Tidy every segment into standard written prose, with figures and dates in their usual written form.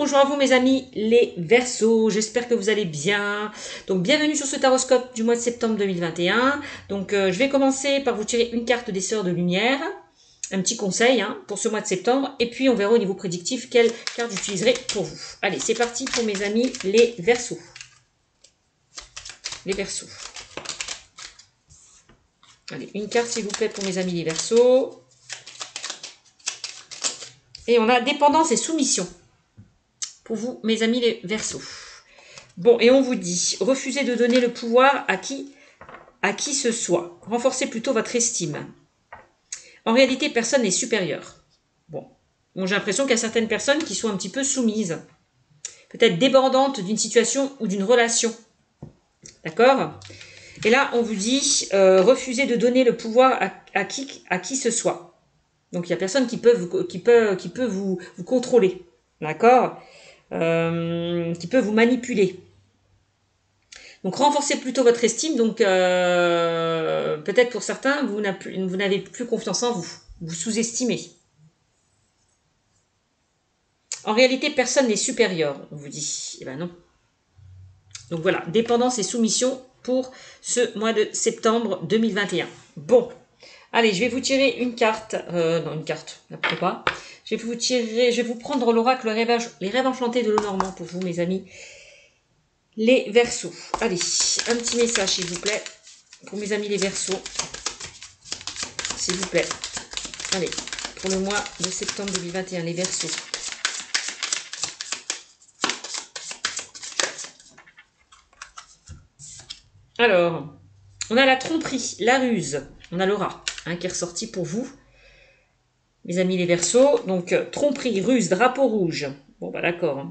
bonjour à vous mes amis les Verseaux, j'espère que vous allez bien. Donc bienvenue sur ce taroscope du mois de septembre 2021. Donc je vais commencer par vous tirer une carte des Sœurs de Lumière, un petit conseil pour ce mois de septembre, et puis on verra au niveau prédictif quelle carte j'utiliserai pour vous. Allez, c'est parti pour mes amis les Verseaux. Les Verseaux. Allez, une carte s'il vous plaît pour mes amis les Verseaux. Et on a dépendance et soumission. Pour vous, mes amis les Verseaux. Bon, et on vous dit, refusez de donner le pouvoir à qui ce soit. Renforcez plutôt votre estime. En réalité, personne n'est supérieur. Bon, j'ai l'impression qu'il y a certaines personnes qui sont un petit peu soumises. Peut-être débordantes d'une situation ou d'une relation. D'accord? Et là, on vous dit, refusez de donner le pouvoir à qui ce soit. Donc, il y a personne qui peut vous contrôler. D'accord? Qui peut vous manipuler. Donc renforcez plutôt votre estime. Donc peut-être pour certains, vous n'avez plus confiance en vous. Vous sous-estimez. En réalité, personne n'est supérieur, on vous dit. Eh ben non. Donc voilà, dépendance et soumission pour ce mois de septembre 2021. Bon, allez, je vais vous tirer une carte. Non, une carte, n'importe quoi. Je vais vous prendre l'oracle Les rêves enchantés de Lenormand pour vous, mes amis. Les Verseaux. Allez, un petit message, s'il vous plaît, pour mes amis les Verseaux. S'il vous plaît. Allez, pour le mois de septembre 2021, les Verseaux. Alors, on a la tromperie, la ruse. On a l'aura qui est ressorti pour vous, mes amis les Verseaux. Donc, tromperie, ruse, drapeau rouge. Bon, bah d'accord.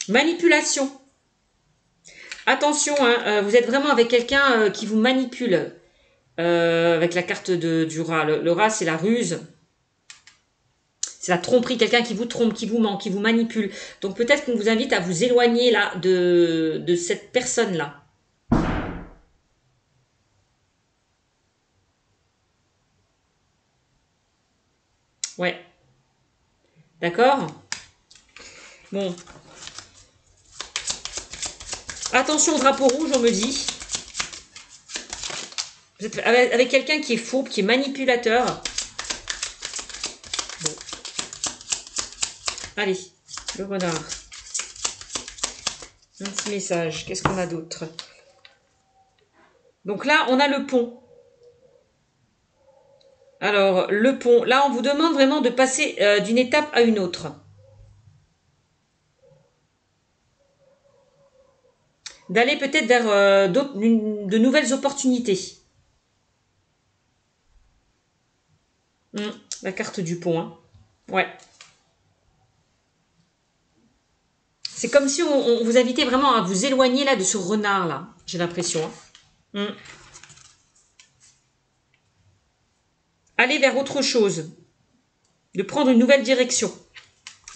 Manipulation. Attention, vous êtes vraiment avec quelqu'un qui vous manipule. Avec la carte du rat. Le rat, c'est la ruse. C'est la tromperie, quelqu'un qui vous trompe, qui vous ment, qui vous manipule. Donc peut-être qu'on vous invite à vous éloigner là de cette personne-là. Ouais. D'accord? Bon. Attention au drapeau rouge, on me dit. Vous êtes avec quelqu'un qui est fourbe, qui est manipulateur. Bon. Allez, le renard. Un petit message. Qu'est-ce qu'on a d'autre? Donc là, on a le pont. Alors, le pont. Là, on vous demande vraiment de passer d'une étape à une autre. D'aller peut-être vers de nouvelles opportunités. La carte du pont. Ouais. C'est comme si on vous invitait vraiment à vous éloigner là de ce renard là. J'ai l'impression. Aller vers autre chose. De prendre une nouvelle direction.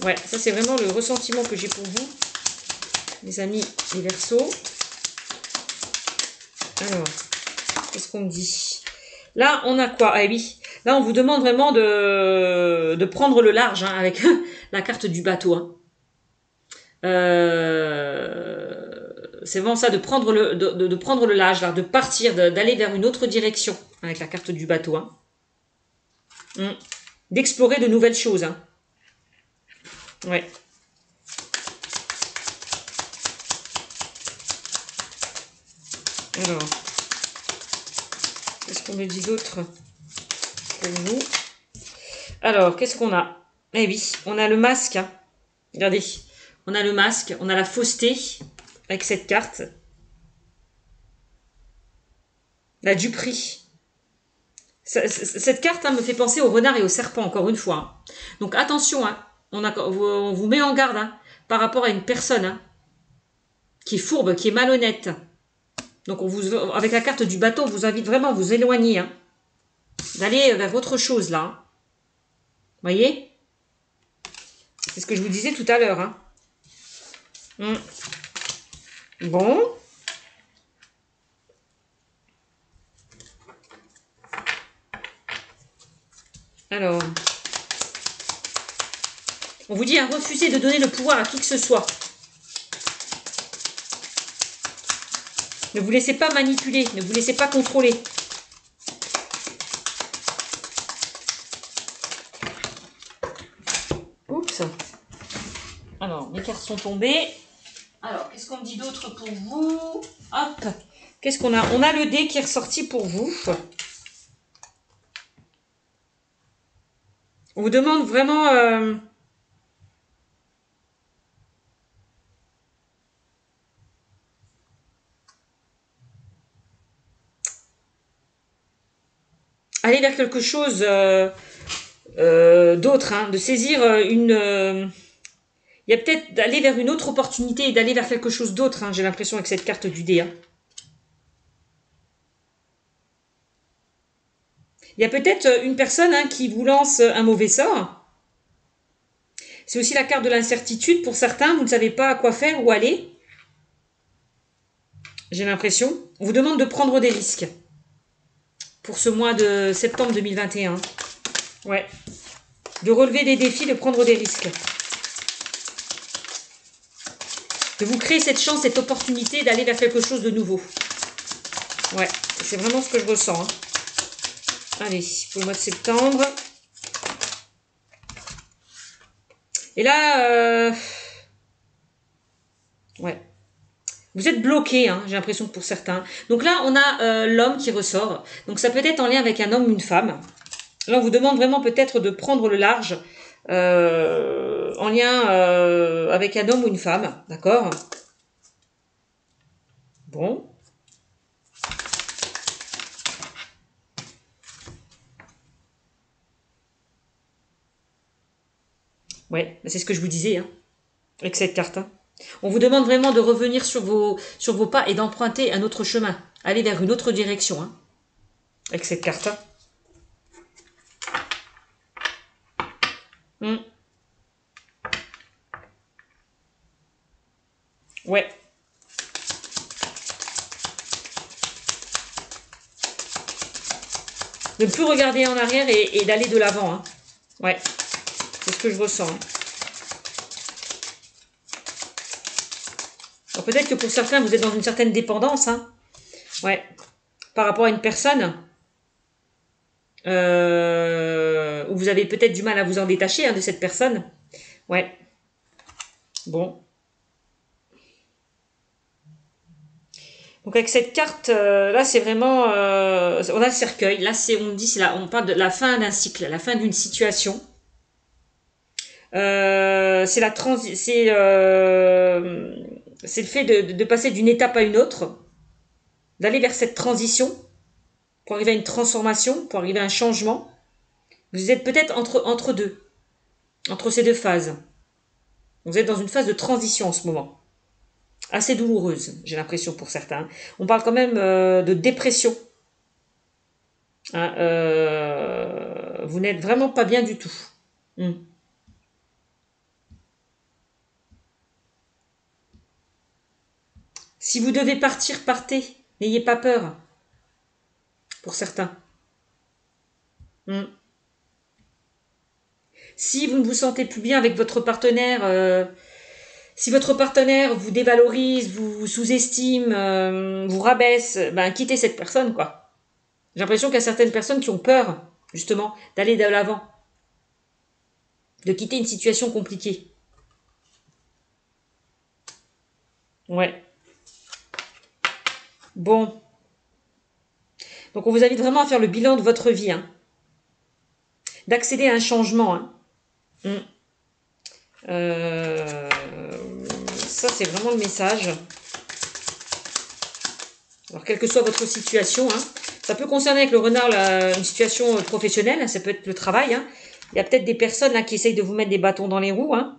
Ouais, ça c'est vraiment le ressentiment que j'ai pour vous. Mes amis les Verseaux. Alors, qu'est-ce qu'on me dit? Là, on a quoi? Ah oui, là on vous demande vraiment de prendre le large avec la carte du bateau. C'est vraiment ça, de prendre le large, là, de partir, d'aller vers une autre direction avec la carte du bateau. D'explorer de nouvelles choses. Ouais. Alors, qu'est-ce qu'on me dit d'autre pour vous? Alors, qu'est-ce qu'on a? Eh oui, on a le masque. Regardez, on a le masque, on a la fausseté avec cette carte. La duperie. Cette carte me fait penser au renard et au serpent, encore une fois. Donc attention, on vous met en garde par rapport à une personne qui est fourbe, qui est malhonnête. Donc avec la carte du bateau, on vous invite vraiment à vous éloigner. D'aller vers autre chose là. Vous voyez? C'est ce que je vous disais tout à l'heure. Bon. Alors. On On vous dit à refuser de donner le pouvoir à qui que ce soit. Ne vous laissez pas manipuler, ne vous laissez pas contrôler. Oups. Alors, mes cartes sont tombées. Alors, qu'est-ce qu'on me dit d'autre pour vous? Hop. Qu'est-ce qu'on a? On a le dé qui est ressorti pour vous. On vous demande vraiment... aller vers quelque chose d'autre, hein, de saisir une... il y a peut-être d'aller vers une autre opportunité et d'aller vers quelque chose d'autre, hein, j'ai l'impression avec cette carte du dé. Hein. Il y a peut-être une personne qui vous lance un mauvais sort. C'est aussi la carte de l'incertitude. Pour certains, vous ne savez pas à quoi faire, où aller. J'ai l'impression. On vous demande de prendre des risques. Pour ce mois de septembre 2021. Ouais. De relever des défis, de prendre des risques. De vous créer cette chance, cette opportunité d'aller vers quelque chose de nouveau. Ouais, c'est vraiment ce que je ressens. Hein. Allez, pour le mois de septembre. Et là, ouais. Vous êtes bloqué, hein, j'ai l'impression que pour certains. Donc là, on a l'homme qui ressort. Donc ça peut être en lien avec un homme ou une femme. Là, on vous demande vraiment peut-être de prendre le large en lien avec un homme ou une femme. D'accord? Bon. Ouais, c'est ce que je vous disais, hein, avec cette carte. Hein. On vous demande vraiment de revenir sur vos pas et d'emprunter un autre chemin. Aller vers une autre direction, hein, avec cette carte. Hein. Ouais. De ne plus regarder en arrière et d'aller de l'avant. Hein. Ouais. C'est ce que je ressens. Hein. Alors peut-être que pour certains, vous êtes dans une certaine dépendance. Hein. Ouais. Par rapport à une personne. Où vous avez peut-être du mal à vous en détacher de cette personne. Ouais. Bon. Donc avec cette carte, là c'est vraiment... on a le cercueil. Là on me dit, on parle de la fin d'un cycle, la fin d'une situation. C'est le fait de passer d'une étape à une autre, d'aller vers cette transition, pour arriver à une transformation, pour arriver à un changement. Vous êtes peut-être entre deux, entre ces deux phases. Vous êtes dans une phase de transition en ce moment. Assez douloureuse, j'ai l'impression pour certains. On parle quand même de dépression. Hein, vous n'êtes vraiment pas bien du tout. Si vous devez partir, partez. N'ayez pas peur. Pour certains. Si vous ne vous sentez plus bien avec votre partenaire, si votre partenaire vous dévalorise, vous sous-estime, vous rabaisse, ben quittez cette personne, quoi. J'ai l'impression qu'il y a certaines personnes qui ont peur, justement, d'aller de l'avant. De quitter une situation compliquée. Ouais. Bon. Donc on vous invite vraiment à faire le bilan de votre vie. Hein. D'accéder à un changement. Hein. Ça, c'est vraiment le message. Alors, quelle que soit votre situation, hein, ça peut concerner avec le renard une situation professionnelle, hein, ça peut être le travail. Hein. Il y a peut-être des personnes là, qui essayent de vous mettre des bâtons dans les roues. Hein.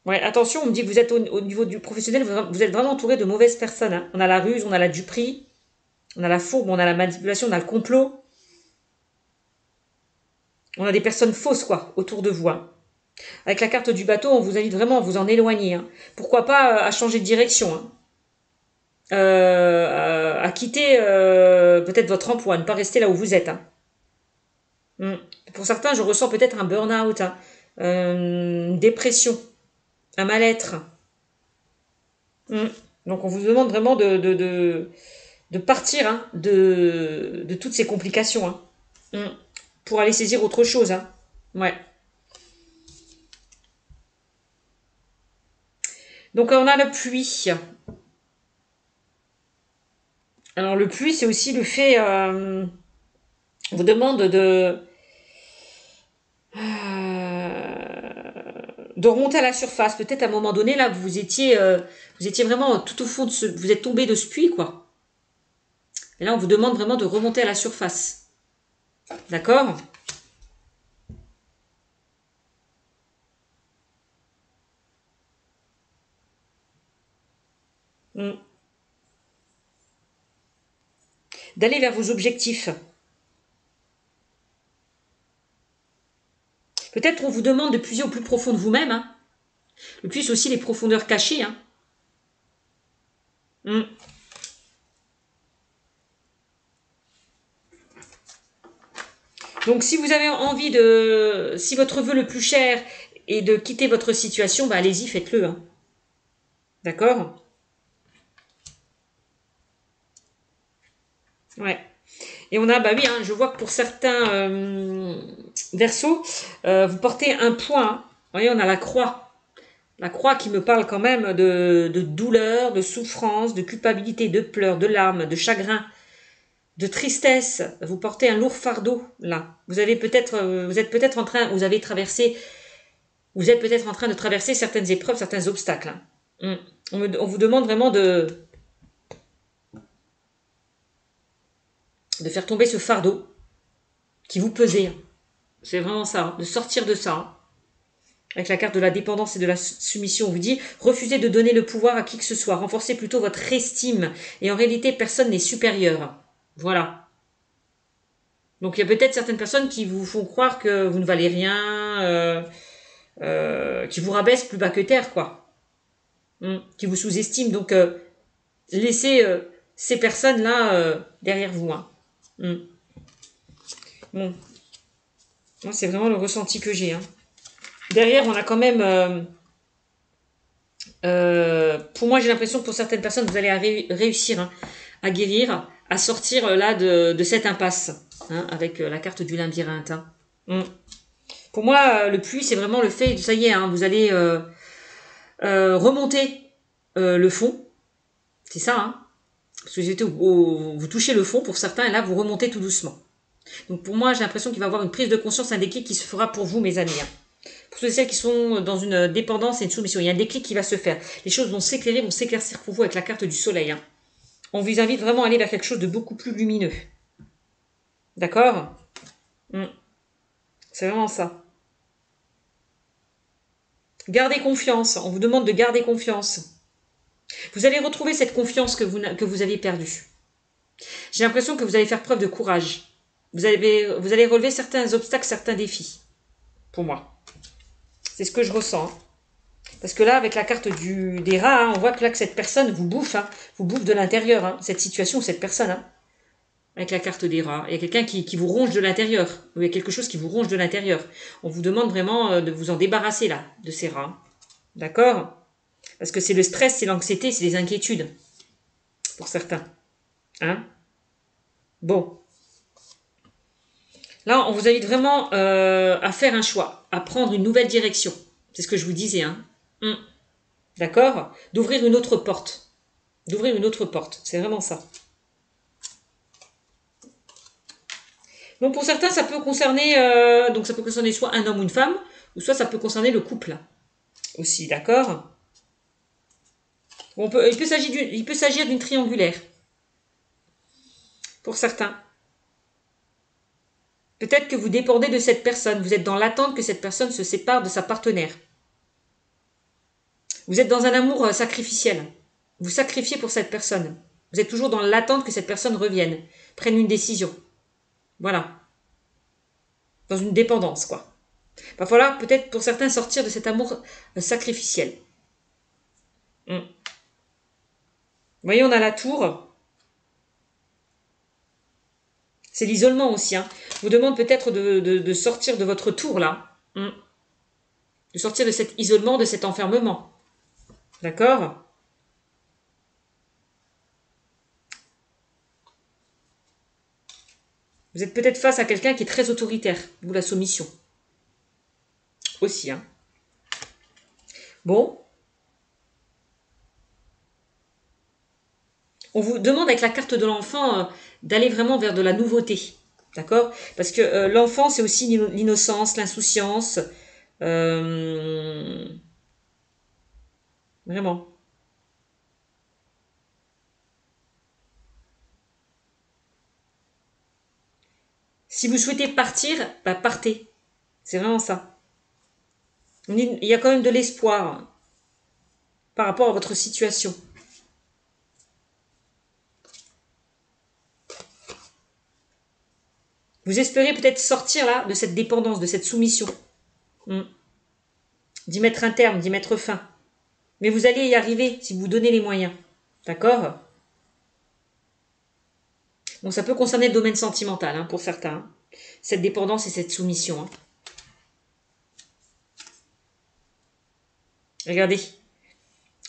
Ouais, attention, on me dit que vous êtes au niveau du professionnel, vous êtes vraiment entouré de mauvaises personnes. Hein. On a la ruse, on a la duperie, on a la fourbe, on a la manipulation, on a le complot. On a des personnes fausses, quoi, autour de vous. Hein. Avec la carte du bateau, on vous invite vraiment à vous en éloigner. Hein. Pourquoi pas à changer de direction. Hein. À quitter peut-être votre emploi, à ne pas rester là où vous êtes. Hein. Pour certains, je ressens peut-être un burn-out, hein, une dépression, un mal-être. Donc on vous demande vraiment de partir, hein, de toutes ces complications, hein. Pour aller saisir autre chose, hein. Ouais. Donc on a la pluie. Alors le pluie, c'est aussi le fait, on vous demande de remonter à la surface. Peut-être à un moment donné, là, vous étiez vraiment tout au fond de vous êtes tombé de ce puits, quoi. Et là, on vous demande vraiment de remonter à la surface. D'accord? D'aller vers vos objectifs. Peut-être on vous demande de puiser au plus profond de vous-même, hein. Le puits, c'est aussi les profondeurs cachées, hein. Donc si vous avez envie de... Si votre vœu le plus cher est de quitter votre situation, bah allez-y, faites-le, hein. D'accord? Ouais. Et on a, bah oui, hein, je vois que pour certains Verseaux, vous portez un point, hein. Vous voyez, on a la croix. La croix qui me parle quand même de douleur, de souffrance, de culpabilité, de pleurs, de larmes, de chagrin, de tristesse. Vous portez un lourd fardeau, là. Vous êtes peut-être en train, vous êtes peut-être en train de traverser certaines épreuves, certains obstacles, hein. On vous demande vraiment de faire tomber ce fardeau qui vous pesait, hein. C'est vraiment ça, hein, de sortir de ça, hein. Avec la carte de la dépendance et de la soumission, on vous dit refusez de donner le pouvoir à qui que ce soit, renforcez plutôt votre estime. Et en réalité, personne n'est supérieur. Voilà. Donc il y a peut-être certaines personnes qui vous font croire que vous ne valez rien, qui vous rabaissent plus bas que terre, quoi. Qui vous sous-estiment. Donc laissez ces personnes-là derrière vous, hein. Bon, moi c'est vraiment le ressenti que j'ai, hein. Derrière, on a quand même... pour moi, j'ai l'impression que pour certaines personnes, vous allez réussir, hein, à guérir, à sortir là de cette impasse, hein, avec la carte du labyrinthe, hein. Pour moi, le puits, c'est vraiment le fait, ça y est, hein, vous allez remonter le fond, c'est ça, hein. Parce que vous touchez le fond pour certains, et là, vous remontez tout doucement. Donc pour moi, j'ai l'impression qu'il va y avoir une prise de conscience, un déclic qui se fera pour vous, mes amis, hein. Pour ceux et celles qui sont dans une dépendance et une soumission, il y a un déclic qui va se faire. Les choses vont s'éclairer, vont s'éclaircir pour vous avec la carte du soleil, hein. On vous invite vraiment à aller vers quelque chose de beaucoup plus lumineux. D'accord? C'est vraiment ça. Gardez confiance. On vous demande de garder confiance. Vous allez retrouver cette confiance que vous avez perdue. J'ai l'impression que vous allez faire preuve de courage. Vous allez relever certains obstacles, certains défis. Pour moi. C'est ce que je ressens. Parce que là, avec la carte des rats, hein, on voit que là, que cette personne vous bouffe, hein, vous bouffe de l'intérieur, hein, cette situation, cette personne, hein, avec la carte des rats. Il y a quelqu'un qui vous ronge de l'intérieur, ou il y a quelque chose qui vous ronge de l'intérieur. On vous demande vraiment de vous en débarrasser, là, de ces rats. D'accord? Parce que c'est le stress, c'est l'anxiété, c'est les inquiétudes, pour certains. Hein? Bon. Là, on vous invite vraiment à faire un choix, à prendre une nouvelle direction. C'est ce que je vous disais, hein. D'accord? D'ouvrir une autre porte. D'ouvrir une autre porte. C'est vraiment ça. Donc pour certains, ça peut concerner soit un homme ou une femme, ou soit ça peut concerner le couple aussi, d'accord? Il peut s'agir d'une triangulaire. Pour certains. Peut-être que vous dépendez de cette personne. Vous êtes dans l'attente que cette personne se sépare de sa partenaire. Vous êtes dans un amour sacrificiel. Vous sacrifiez pour cette personne. Vous êtes toujours dans l'attente que cette personne revienne, prenne une décision. Voilà. Dans une dépendance, quoi. Il va falloir peut-être pour certains sortir de cet amour sacrificiel. Vous voyez, on a la tour. C'est l'isolement aussi, hein. vous demande peut-être de sortir de votre tour, là. De sortir de cet isolement, de cet enfermement. D'accord? Vous êtes peut-être face à quelqu'un qui est très autoritaire, vous la soumission. Aussi, hein. Bon. On vous demande avec la carte de l'enfant d'aller vraiment vers de la nouveauté. D'accord? Parce que l'enfant, c'est aussi l'innocence, l'insouciance. Vraiment. Si vous souhaitez partir, bah partez. C'est vraiment ça. Il y a quand même de l'espoir par rapport à votre situation. Vous espérez peut-être sortir là de cette dépendance, de cette soumission. D'y mettre un terme, d'y mettre fin. Mais vous allez y arriver si vous vous donnez les moyens. D'accord? Bon, ça peut concerner le domaine sentimental hein, pour certains. Hein. Cette dépendance et cette soumission. Hein. Regardez.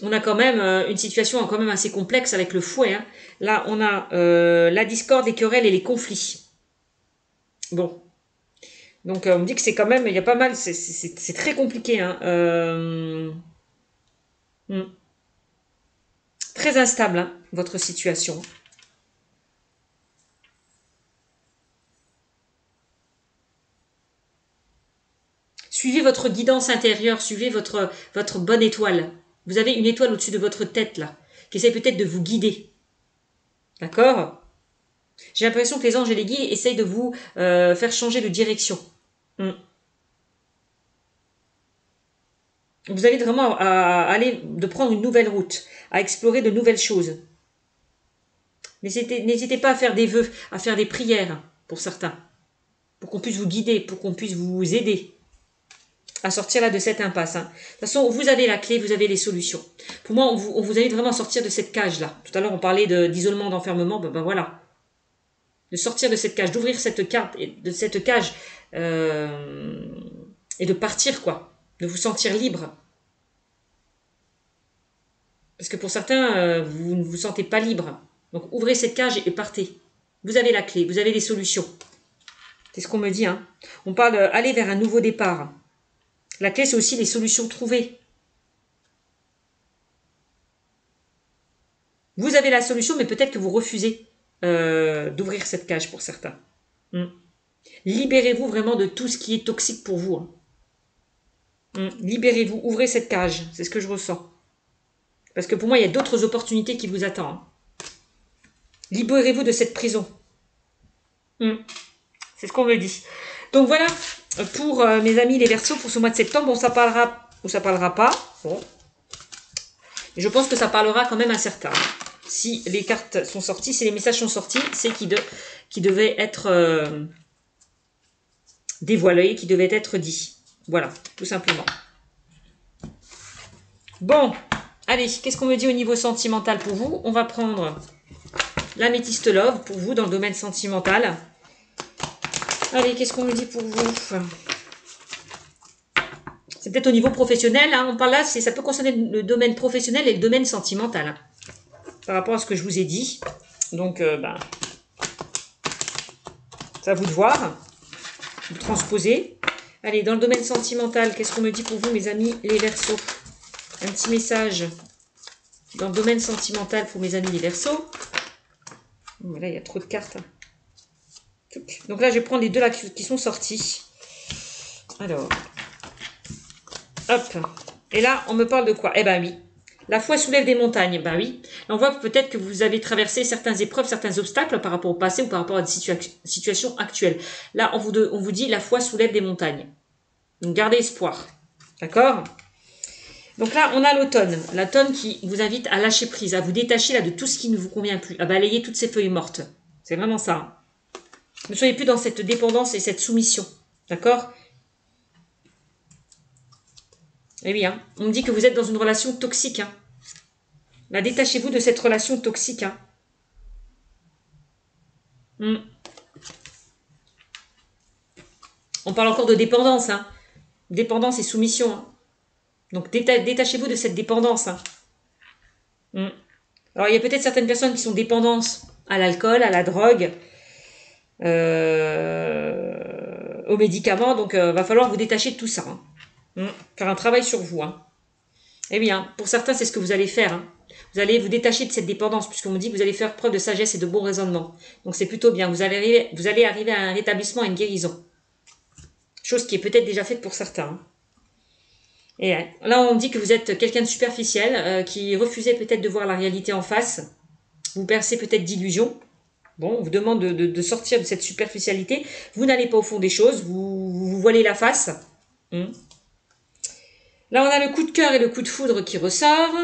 On a quand même une situation quand même assez complexe avec le fouet. Hein. Là, on a la discorde, les querelles et les conflits. Bon. Donc, on me dit que c'est quand même, il y a pas mal, c'est très compliqué. Hein. Très instable, hein, votre situation. Suivez votre guidance intérieure, suivez votre bonne étoile. Vous avez une étoile au-dessus de votre tête, là, qui essaie peut-être de vous guider. D'accord? J'ai l'impression que les anges et les guides essayent de vous faire changer de direction. Vous allez vraiment de prendre une nouvelle route, à explorer de nouvelles choses. N'hésitez pas à faire des vœux, à faire des prières pour certains, pour qu'on puisse vous guider, pour qu'on puisse vous aider à sortir là de cette impasse. Hein. De toute façon, vous avez la clé, vous avez les solutions. Pour moi, on vous invite vraiment à sortir de cette cage-là. Tout à l'heure, on parlait d'isolement, d'enfermement. Ben voilà. De sortir de cette cage, d'ouvrir cette carte, de cette cage et de partir, quoi. De vous sentir libre. Parce que pour certains, vous ne vous sentez pas libre. Donc, ouvrez cette cage et partez. Vous avez la clé, vous avez les solutions. C'est ce qu'on me dit. Hein. On parle d'aller vers un nouveau départ. La clé, c'est aussi les solutions trouvées. Vous avez la solution, mais peut-être que vous refusez d'ouvrir cette cage pour certains. Libérez-vous vraiment de tout ce qui est toxique pour vous. Hein. Libérez-vous, ouvrez cette cage. C'est ce que je ressens. Parce que pour moi, il y a d'autres opportunités qui vous attendent. Libérez-vous de cette prison. C'est ce qu'on me dit. Donc voilà, pour mes amis les Verseaux, pour ce mois de septembre, bon, ça parlera ou ça parlera pas. Bon. Je pense que ça parlera quand même à certains. Si les cartes sont sorties, si les messages sont sortis, c'est qui devait être dévoilé, qui devait être dit. Voilà, tout simplement. Bon, allez, qu'est-ce qu'on me dit au niveau sentimental pour vous? On va prendre l'améthyste love pour vous dans le domaine sentimental. Allez, qu'est-ce qu'on me dit pour vous? C'est peut-être au niveau professionnel, hein, on parle là, ça peut concerner le domaine professionnel et le domaine sentimental. Hein, par rapport à ce que je vous ai dit. Donc, c'est à vous de voir. Vous transposez. Allez, dans le domaine sentimental, qu'est-ce qu'on me dit pour vous, mes amis, les Verseaux? Un petit message dans le domaine sentimental pour mes amis les Verseaux. Oh, là, il y a trop de cartes. Donc là, je vais prendre les deux là qui sont sortis. Alors, hop. Et là, on me parle de quoi? Eh ben oui. La foi soulève des montagnes. Ben oui. On voit peut-être que vous avez traversé certaines épreuves, certains obstacles par rapport au passé ou par rapport à des situations actuelles. Là, on vous dit la foi soulève des montagnes. Donc, gardez espoir. D'accord? Donc là, on a l'automne. L'automne qui vous invite à lâcher prise, à vous détacher là de tout ce qui ne vous convient plus, à balayer toutes ces feuilles mortes. C'est vraiment ça. Hein. Ne soyez plus dans cette dépendance et cette soumission. D'accord? Eh bien, on me dit que vous êtes dans une relation toxique. Hein. Là, détachez-vous de cette relation toxique. Hein. On parle encore de dépendance, hein. Dépendance et soumission. Hein. Donc détachez-vous de cette dépendance. Hein. Alors il y a peut-être certaines personnes qui sont dépendantes à l'alcool, à la drogue, aux médicaments. Donc va falloir vous détacher de tout ça. Hein. Faire un travail sur vous. Hein. Eh bien, pour certains, c'est ce que vous allez faire. Hein. Vous allez vous détacher de cette dépendance, puisqu'on me dit que vous allez faire preuve de sagesse et de bon raisonnement. Donc c'est plutôt bien. Vous allez arriver à un rétablissement, à une guérison. Chose qui est peut-être déjà faite pour certains. Hein. Et là, on dit que vous êtes quelqu'un de superficiel, qui refusait peut-être de voir la réalité en face. Vous percez peut-être d'illusions. Bon, on vous demande de sortir de cette superficialité. Vous n'allez pas au fond des choses. Vous voilez la face. Là, on a le coup de cœur et le coup de foudre qui ressort.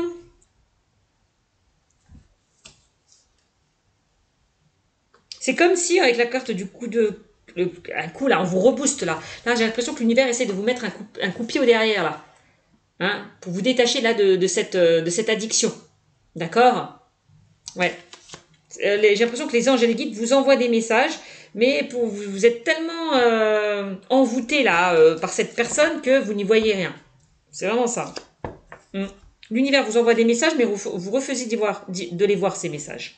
C'est comme si, avec la carte du coup de... un coup, là, on vous rebooste, là. Là, j'ai l'impression que l'univers essaie de vous mettre un coup de pied au derrière, là. Hein, pour vous détacher, là, de cette addiction. D'accord? Ouais. J'ai l'impression que les anges et les guides vous envoient des messages, mais vous êtes tellement envoûté, là, par cette personne que vous n'y voyez rien. C'est vraiment ça. L'univers vous envoie des messages, mais vous refusez de les voir, ces messages.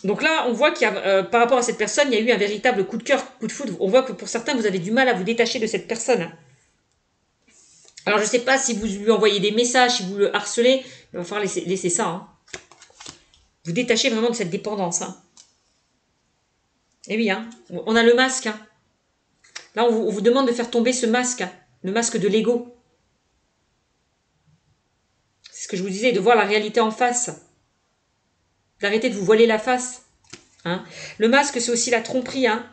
Donc là, on voit qu'il y a, par rapport à cette personne, il y a eu un véritable coup de cœur, coup de foudre. On voit que pour certains, vous avez du mal à vous détacher de cette personne. Hein. Alors, je ne sais pas si vous lui envoyez des messages, si vous le harcelez, il va falloir laisser ça. Hein. Vous détachez vraiment de cette dépendance. Hein. Et oui, hein, on a le masque. Hein. Là, on vous demande de faire tomber ce masque, hein, le masque de l'ego. C'est ce que je vous disais, de voir la réalité en face. D'arrêter de vous voiler la face. Hein. Le masque, c'est aussi la tromperie, hein.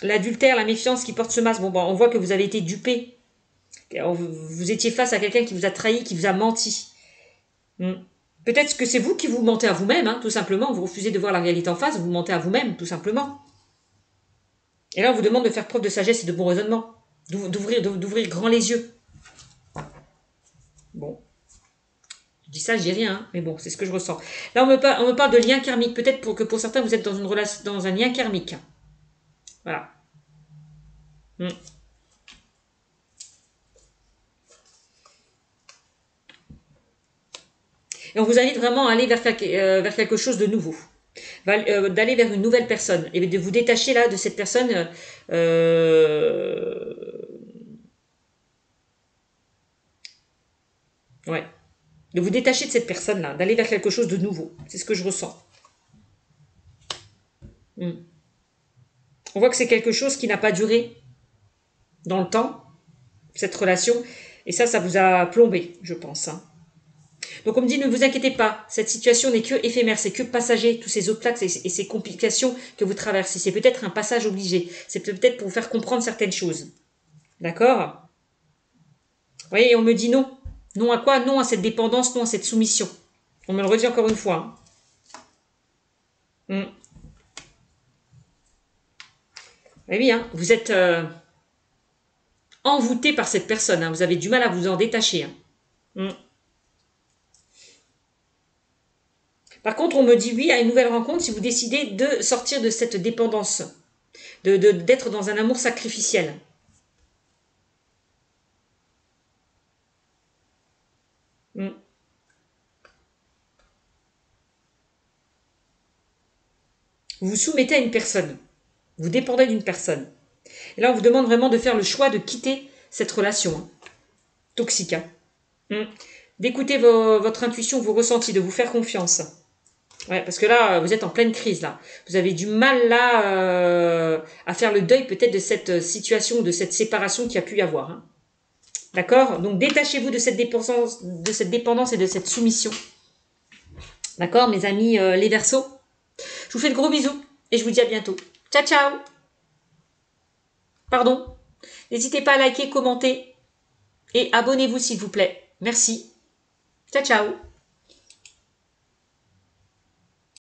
L'adultère, la méfiance qui porte ce masque. Bon, on voit que vous avez été dupé. Vous étiez face à quelqu'un qui vous a trahi, qui vous a menti. Peut-être que c'est vous qui vous mentez à vous-même, hein, tout simplement. Vous refusez de voir la réalité en face, vous mentez à vous-même, tout simplement. Et là, on vous demande de faire preuve de sagesse et de bon raisonnement. D'ouvrir grand les yeux. Bon. Je dis ça, je dis rien, hein, mais bon, c'est ce que je ressens. Là, on me parle de lien karmique. Peut-être que pour certains, vous êtes dans une relation, dans un lien karmique. Voilà. Et on vous invite vraiment à aller vers quelque chose de nouveau. D'aller vers une nouvelle personne. Et de vous détacher là de cette personne... ouais. De vous détacher de cette personne-là, d'aller vers quelque chose de nouveau. C'est ce que je ressens. On voit que c'est quelque chose qui n'a pas duré dans le temps, cette relation. Et ça vous a plombé, je pense. Hein. Donc on me dit, ne vous inquiétez pas, cette situation n'est que éphémère, c'est que passager, tous ces obstacles et ces complications que vous traversez. C'est peut-être un passage obligé. C'est peut-être pour vous faire comprendre certaines choses. D'accord? Vous voyez, et on me dit non. Non à quoi? Non à cette dépendance, non à cette soumission. On me le redit encore une fois. Hein. Oui, hein, vous êtes envoûté par cette personne. Hein, vous avez du mal à vous en détacher. Hein. Par contre, on me dit oui à une nouvelle rencontre si vous décidez de sortir de cette dépendance, d'être dans un amour sacrificiel. Vous vous soumettez à une personne. Vous dépendez d'une personne. Et là, on vous demande vraiment de faire le choix de quitter cette relation hein, toxique. Hein. D'écouter votre intuition, vos ressentis, de vous faire confiance. Ouais, parce que là, vous êtes en pleine crise, là. Vous avez du mal, là, à faire le deuil, peut-être, de cette situation, de cette séparation qu'il y a pu y avoir. Hein. D'accord? Donc, détachez-vous de cette dépendance et de cette soumission. D'accord, mes amis les Verseaux? Je vous fais de gros bisous et je vous dis à bientôt. Ciao, ciao! Pardon? N'hésitez pas à liker, commenter et abonnez-vous, s'il vous plaît. Merci. Ciao, ciao!